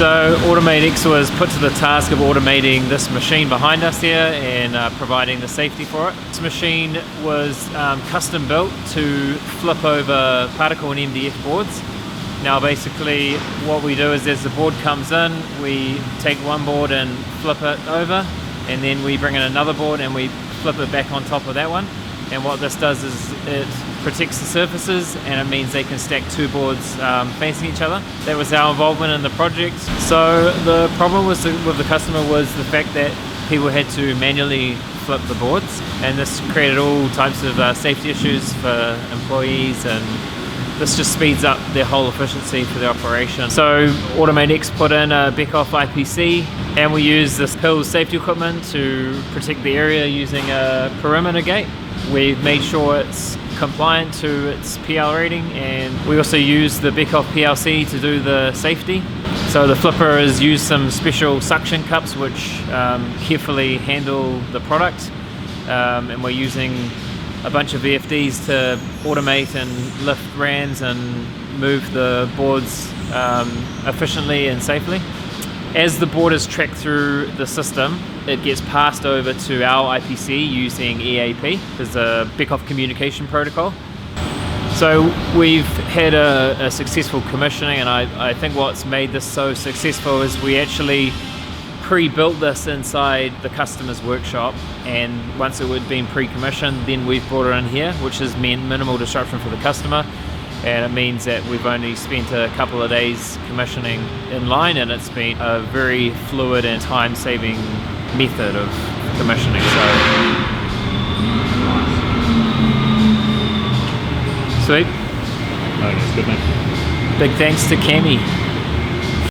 So AutomateX was put to the task of automating this machine behind us here and providing the safety for it. This machine was custom built to flip over particle and MDF boards. Now basically what we do is as the board comes in, we take one board and flip it over, and then we bring in another board and we flip it back on top of that one. And what this does is it protects the surfaces, and it means they can stack two boards facing each other. That was our involvement in the project. So the problem with the customer was the fact that people had to manually flip the boards, and this created all types of safety issues for employees, and this just speeds up their whole efficiency for the operation. So AutomateX put in a Beckhoff IPC, and we use this PILS safety equipment to protect the area using a perimeter gate. We've made sure it's compliant to its PL rating, and we also use the Beckhoff PLC to do the safety. So the flipper has used some special suction cups which carefully handle the product, and we're using a bunch of VFDs to automate and lift RANs and move the boards efficiently and safely. As the board is tracked through the system, it gets passed over to our IPC using EAP, as a Beckhoff communication protocol. So we've had a successful commissioning, and I think what's made this so successful is we actually pre-built this inside the customer's workshop, and once it had been pre-commissioned, then we've brought it in here, which has meant minimal disruption for the customer. And it means that we've only spent a couple of days commissioning in line, and it's been a very fluid and time-saving method of commissioning. Sweet. That's good, mate. Big thanks to Cami.